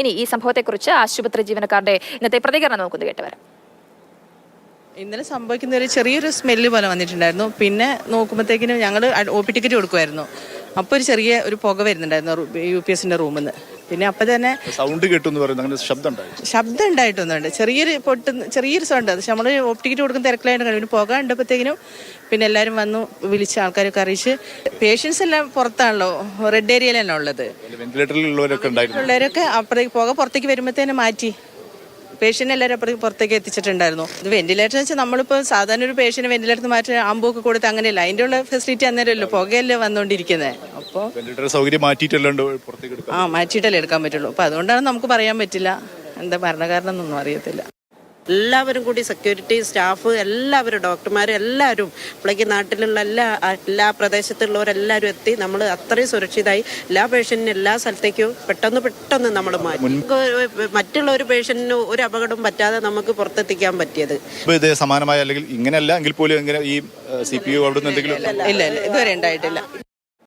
ഇനി ഈ സംഭവത്തെക്കുറിച്ച് ആശുപത്രി ജീവനക്കാരുടെ ഇന്നത്തെ പ്രതികരണം നമുക്കൊന്ന് കേട്ടുവരാം. ഇന്നലെ സംഭവിക്കുന്ന ഒരു ചെറിയൊരു സ്മെല്ല് പോലെ വന്നിട്ടുണ്ടായിരുന്നു. പിന്നെ നോക്കുമ്പോഴത്തേക്കിനും ഞങ്ങൾ OP ടിക്കറ്റ് കൊടുക്കുമായിരുന്നു. അപ്പോൾ ഒരു ചെറിയ ഒരു പുക വരുന്നുണ്ടായിരുന്നു UPS റൂമിൽ നിന്ന്. പിന്നെ അപ്പം തന്നെ സൗണ്ട് കേട്ടെന്ന് പറയുന്നത് അങ്ങനെ ശബ്ദം ഉണ്ടായിട്ടൊന്നുണ്ട്. ചെറിയൊരു സൗണ്ട്. അത് നമ്മൾ OP ടിക്കറ്റ് കൊടുക്കുന്ന തിരക്കിലായിട്ട് കഴിഞ്ഞു. പുക കണ്ടപ്പോഴത്തേക്കിനും പിന്നെ എല്ലാവരും വന്നു, വിളിച്ച് ആൾക്കാരൊക്കെ അറിയിച്ച്. പേഷ്യൻസ് എല്ലാം പുറത്താണല്ലോ, റെഡ് ഏരിയയിലാണ് ഉള്ളത്. ഉള്ളവരൊക്കെ അപ്പുറത്തേക്ക് പുക പുറത്തേക്ക് വരുമ്പോഴത്തേനും മാറ്റി പേഷ്യൻ്റ് എല്ലാവരും അപ്പുറത്തേക്ക് പുറത്തേക്ക് എത്തിച്ചിട്ടുണ്ടായിരുന്നു. ഇത് വെന്റിലേറ്റർ വെച്ചാൽ നമ്മളിപ്പോൾ സാധാരണ ഒരു പേഷ്യന്റ് വെന്റിലേറ്റർ മാറ്റി ആമ്പൊക്കെ കൊടുത്ത് അങ്ങനെയല്ല. അതിൻ്റെ ഉള്ള ഫെസിലിറ്റി അന്നേരമല്ലോ, പുകയല്ലേ വന്നുകൊണ്ടിരിക്കുന്നത്. അപ്പോൾ സൗകര്യം മാറ്റിയിട്ടല്ലേ എടുക്കാൻ പറ്റുള്ളൂ. അപ്പോൾ അതുകൊണ്ടാണ് നമുക്ക് പറയാൻ പറ്റില്ല എന്താ ഭരണകാരണം എന്നൊന്നും അറിയത്തില്ല. എല്ലാവരും കൂടി സെക്യൂരിറ്റി സ്റ്റാഫ് എല്ലാവരും ഡോക്ടർമാർ എല്ലാവരും ഇപ്പോഴേക്ക് നാട്ടിലുള്ള എല്ലാ പ്രദേശത്തുള്ളവരെല്ലാവരും എത്തി നമ്മൾ അത്രയും സുരക്ഷിതമായി എല്ലാ പേഷ്യന്റിനും എല്ലാ സ്ഥലത്തേക്കും പെട്ടെന്ന് നമ്മൾ മാറ്റി. മറ്റുള്ള ഒരു പേഷ്യന്റിന് ഒരു അപകടം പറ്റാതെ നമുക്ക് പുറത്തെത്തിക്കാൻ പറ്റിയത്. സമാനമായ അല്ലെങ്കിൽ ഇങ്ങനെയല്ല എങ്കിൽ പോലും ഈ CPU അവിടെ ഇല്ല ഇതുവരെ ഉണ്ടായിട്ടില്ല.